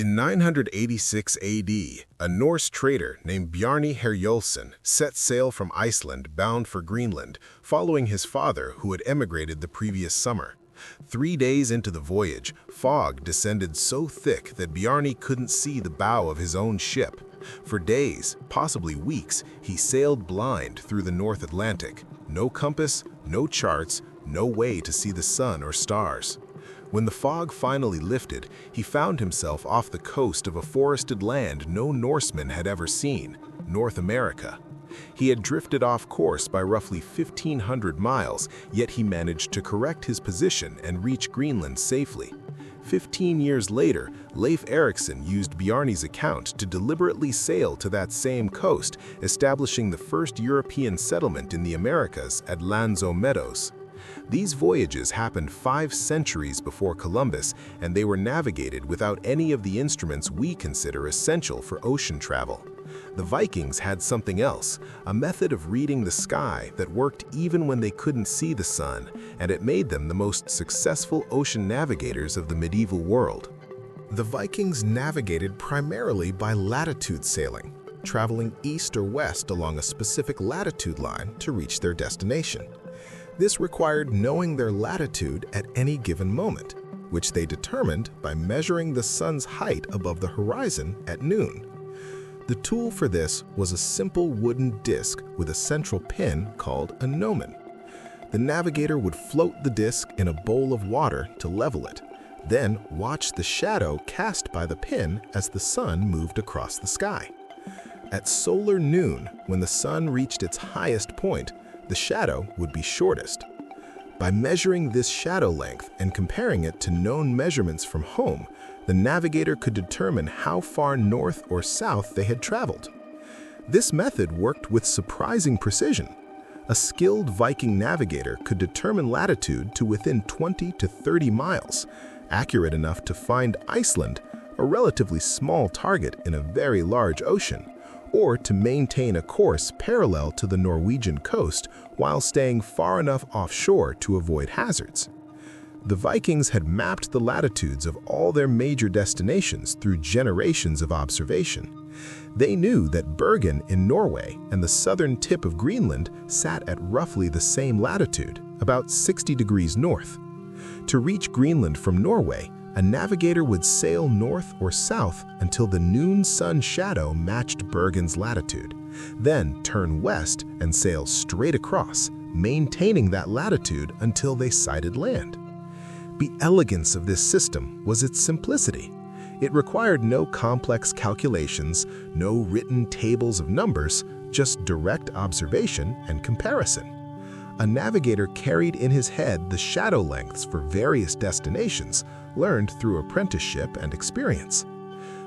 In 986 AD, a Norse trader named Bjarni Herjólfsson set sail from Iceland bound for Greenland, following his father who had emigrated the previous summer. 3 days into the voyage, fog descended so thick that Bjarni couldn't see the bow of his own ship. For days, possibly weeks, he sailed blind through the North Atlantic. No compass, no charts, no way to see the sun or stars. When the fog finally lifted, he found himself off the coast of a forested land no Norseman had ever seen, North America. He had drifted off course by roughly 1,500 miles, yet he managed to correct his position and reach Greenland safely. 15 years later, Leif Erikson used Bjarni's account to deliberately sail to that same coast, establishing the first European settlement in the Americas at Lanzo Meadows. These voyages happened 5 centuries before Columbus, and they were navigated without any of the instruments we consider essential for ocean travel. The Vikings had something else, a method of reading the sky that worked even when they couldn't see the sun, and it made them the most successful ocean navigators of the medieval world. The Vikings navigated primarily by latitude sailing, traveling east or west along a specific latitude line to reach their destination. This required knowing their latitude at any given moment, which they determined by measuring the sun's height above the horizon at noon. The tool for this was a simple wooden disc with a central pin called a gnomon. The navigator would float the disc in a bowl of water to level it, then watch the shadow cast by the pin as the sun moved across the sky. At solar noon, when the sun reached its highest point, the shadow would be shortest. By measuring this shadow length and comparing it to known measurements from home, the navigator could determine how far north or south they had traveled. This method worked with surprising precision. A skilled Viking navigator could determine latitude to within 20 to 30 miles, accurate enough to find Iceland, a relatively small target in a very large ocean, or to maintain a course parallel to the Norwegian coast while staying far enough offshore to avoid hazards. The Vikings had mapped the latitudes of all their major destinations through generations of observation. They knew that Bergen in Norway and the southern tip of Greenland sat at roughly the same latitude, about 60 degrees north. To reach Greenland from Norway, a navigator would sail north or south until the noon sun shadow matched Bergen's latitude, then turn west and sail straight across, maintaining that latitude until they sighted land. The elegance of this system was its simplicity. It required no complex calculations, no written tables of numbers, just direct observation and comparison. A navigator carried in his head the shadow lengths for various destinations, learned through apprenticeship and experience.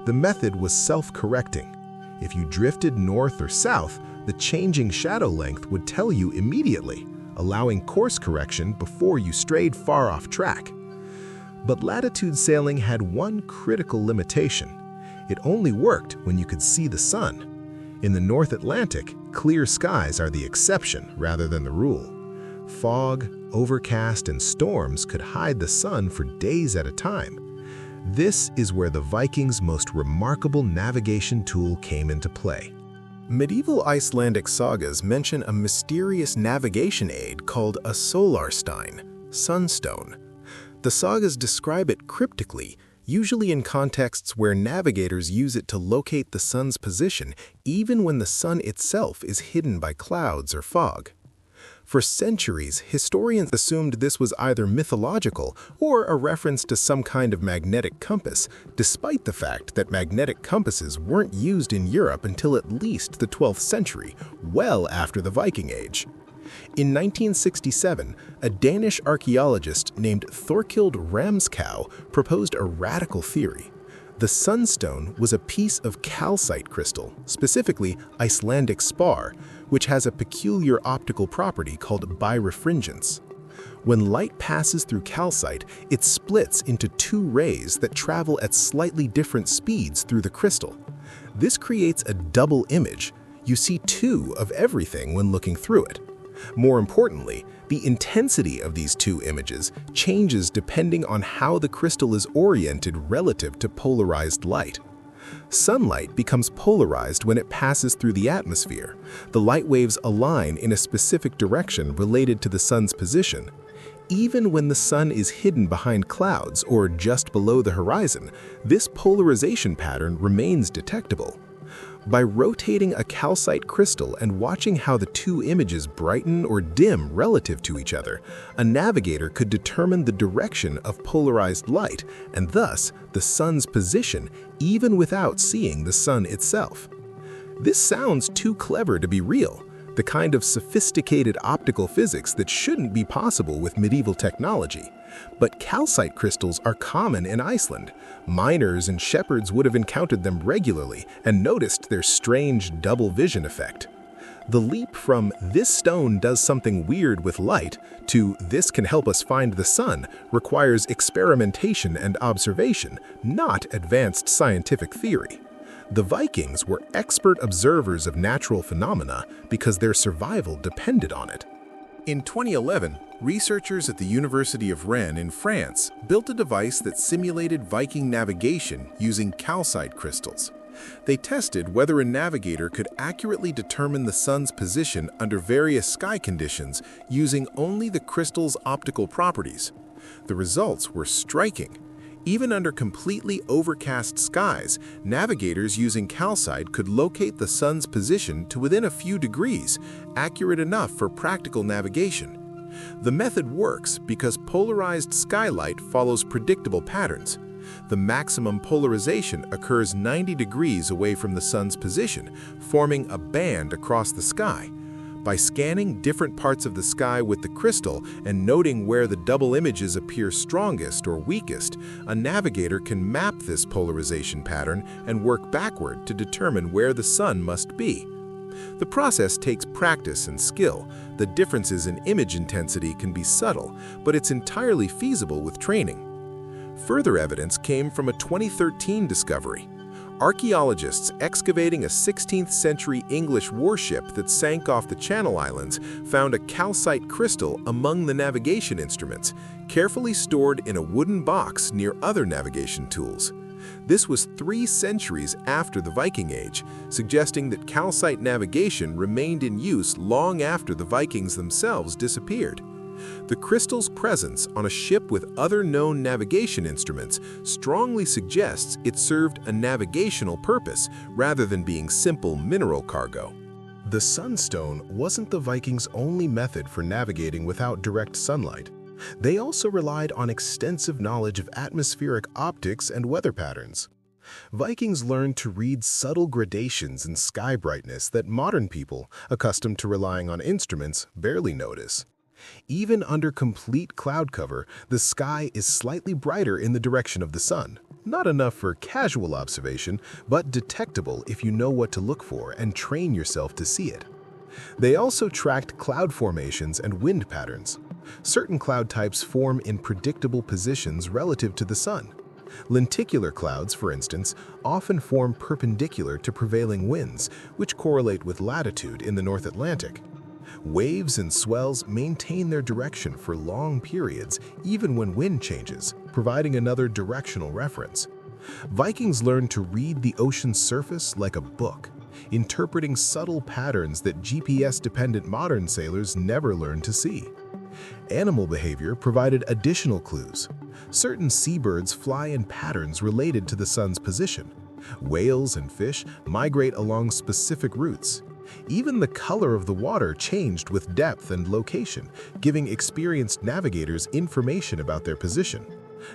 The method was self-correcting. If you drifted north or south, the changing shadow length would tell you immediately, allowing course correction before you strayed far off track. But latitude sailing had one critical limitation. It only worked when you could see the sun. In the North Atlantic, clear skies are the exception rather than the rule. Fog, overcast, and storms could hide the sun for days at a time. This is where the Vikings' most remarkable navigation tool came into play. Medieval Icelandic sagas mention a mysterious navigation aid called a solarstein, Sunstone. The sagas describe it cryptically, usually in contexts where navigators use it to locate the sun's position even when the sun itself is hidden by clouds or fog. For centuries, historians assumed this was either mythological or a reference to some kind of magnetic compass, despite the fact that magnetic compasses weren't used in Europe until at least the 12th century, well after the Viking Age. In 1967, a Danish archaeologist named Thorkild Ramskau proposed a radical theory. The Sunstone was a piece of calcite crystal, specifically Icelandic spar, which has a peculiar optical property called birefringence. When light passes through calcite, it splits into 2 rays that travel at slightly different speeds through the crystal. This creates a double image. You see 2 of everything when looking through it. More importantly, The intensity of these two images changes depending on how the crystal is oriented relative to polarized light. Sunlight becomes polarized when it passes through the atmosphere. The light waves align in a specific direction related to the sun's position. Even when the sun is hidden behind clouds or just below the horizon, this polarization pattern remains detectable. By rotating a calcite crystal and watching how the two images brighten or dim relative to each other, a navigator could determine the direction of polarized light and thus the sun's position even without seeing the sun itself. This sounds too clever to be real, the kind of sophisticated optical physics that shouldn't be possible with medieval technology. But calcite crystals are common in Iceland. Miners and shepherds would have encountered them regularly and noticed their strange double vision effect. The leap from "this stone does something weird with light" to "this can help us find the sun" requires experimentation and observation, not advanced scientific theory. The Vikings were expert observers of natural phenomena because their survival depended on it. In 2011, researchers at the University of Rennes in France built a device that simulated Viking navigation using calcite crystals. They tested whether a navigator could accurately determine the sun's position under various sky conditions using only the crystal's optical properties. The results were striking. Even under completely overcast skies, navigators using calcite could locate the sun's position to within a few degrees, accurate enough for practical navigation. The method works because polarized skylight follows predictable patterns. The maximum polarization occurs 90 degrees away from the sun's position, forming a band across the sky. By scanning different parts of the sky with the crystal and noting where the double images appear strongest or weakest, a navigator can map this polarization pattern and work backward to determine where the sun must be. The process takes practice and skill. The differences in image intensity can be subtle, but it's entirely feasible with training. Further evidence came from a 2013 discovery. Archaeologists excavating a 16th century English warship that sank off the Channel Islands found a calcite crystal among the navigation instruments, carefully stored in a wooden box near other navigation tools. This was 3 centuries after the Viking Age, suggesting that calcite navigation remained in use long after the Vikings themselves disappeared. The crystal's presence on a ship with other known navigation instruments strongly suggests it served a navigational purpose rather than being simple mineral cargo. The Sunstone wasn't the Vikings' only method for navigating without direct sunlight. They also relied on extensive knowledge of atmospheric optics and weather patterns. Vikings learned to read subtle gradations in sky brightness that modern people, accustomed to relying on instruments, barely notice. Even under complete cloud cover, the sky is slightly brighter in the direction of the sun. Not enough for casual observation, but detectable if you know what to look for and train yourself to see it. They also tracked cloud formations and wind patterns. Certain cloud types form in predictable positions relative to the sun. Lenticular clouds, for instance, often form perpendicular to prevailing winds, which correlate with latitude in the North Atlantic. Waves and swells maintain their direction for long periods, even when wind changes, providing another directional reference. Vikings learned to read the ocean's surface like a book, interpreting subtle patterns that GPS-dependent modern sailors never learned to see. Animal behavior provided additional clues. Certain seabirds fly in patterns related to the sun's position. Whales and fish migrate along specific routes. Even the color of the water changed with depth and location, giving experienced navigators information about their position.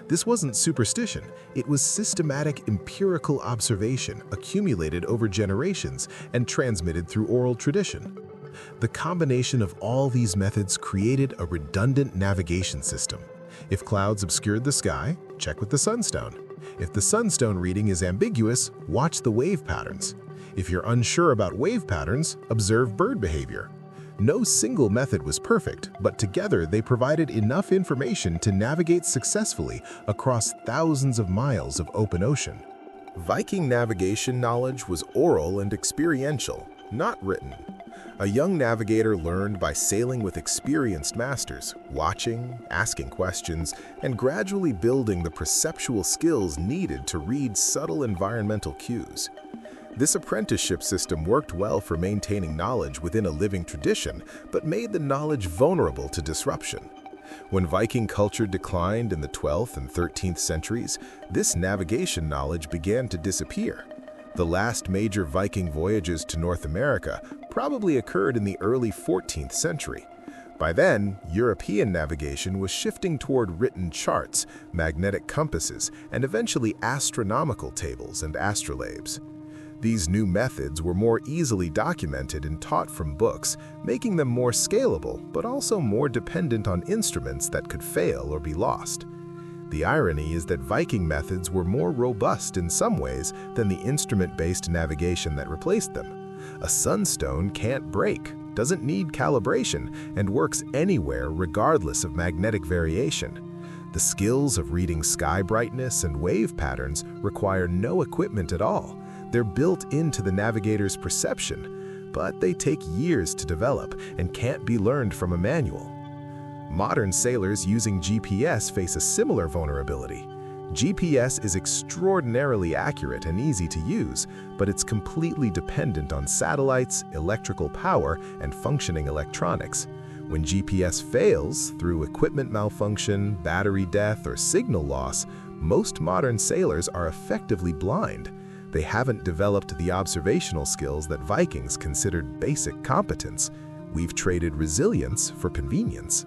This wasn't superstition, it was systematic empirical observation accumulated over generations and transmitted through oral tradition. The combination of all these methods created a redundant navigation system. If clouds obscured the sky, check with the Sunstone. If the Sunstone reading is ambiguous, watch the wave patterns. If you're unsure about wave patterns, observe bird behavior. No single method was perfect, but together they provided enough information to navigate successfully across thousands of miles of open ocean. Viking navigation knowledge was oral and experiential, not written. A young navigator learned by sailing with experienced masters, watching, asking questions, and gradually building the perceptual skills needed to read subtle environmental cues. This apprenticeship system worked well for maintaining knowledge within a living tradition, but made the knowledge vulnerable to disruption. When Viking culture declined in the 12th and 13th centuries, this navigation knowledge began to disappear. The last major Viking voyages to North America probably occurred in the early 14th century. By then, European navigation was shifting toward written charts, magnetic compasses, and eventually astronomical tables and astrolabes. These new methods were more easily documented and taught from books, making them more scalable, but also more dependent on instruments that could fail or be lost. The irony is that Viking methods were more robust in some ways than the instrument-based navigation that replaced them. A sunstone can't break, doesn't need calibration, and works anywhere regardless of magnetic variation. The skills of reading sky brightness and wave patterns require no equipment at all. They're built into the navigator's perception, but they take years to develop and can't be learned from a manual. Modern sailors using GPS face a similar vulnerability. GPS is extraordinarily accurate and easy to use, but it's completely dependent on satellites, electrical power, and functioning electronics. When GPS fails through equipment malfunction, battery death, or signal loss, most modern sailors are effectively blind. They haven't developed the observational skills that Vikings considered basic competence. We've traded resilience for convenience.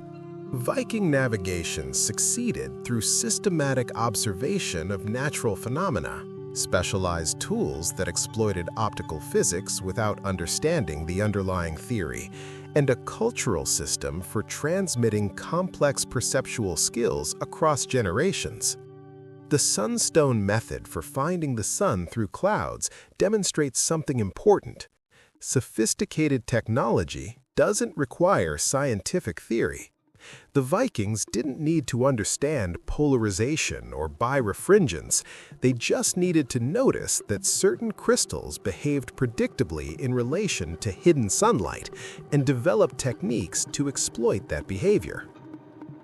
Viking navigation succeeded through systematic observation of natural phenomena, specialized tools that exploited optical physics without understanding the underlying theory, and a cultural system for transmitting complex perceptual skills across generations. The Sunstone method for finding the sun through clouds demonstrates something important. Sophisticated technology doesn't require scientific theory. The Vikings didn't need to understand polarization or birefringence. They just needed to notice that certain crystals behaved predictably in relation to hidden sunlight and develop techniques to exploit that behavior.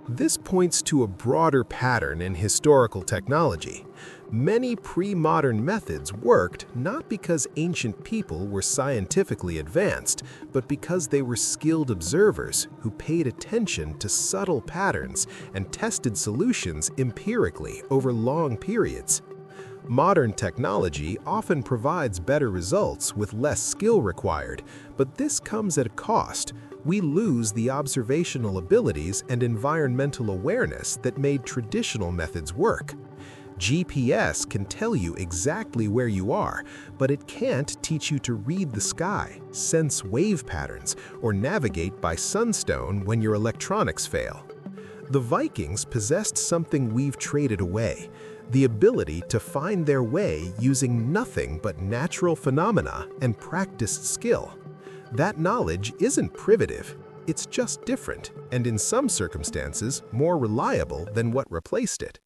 This points to a broader pattern in historical technology. Many pre-modern methods worked not because ancient people were scientifically advanced, but because they were skilled observers who paid attention to subtle patterns and tested solutions empirically over long periods. Modern technology often provides better results with less skill required, but this comes at a cost. We lose the observational abilities and environmental awareness that made traditional methods work. GPS can tell you exactly where you are, but it can't teach you to read the sky, sense wave patterns, or navigate by sunstone when your electronics fail. The Vikings possessed something we've traded away: the ability to find their way using nothing but natural phenomena and practiced skill. That knowledge isn't primitive, it's just different, and in some circumstances, more reliable than what replaced it.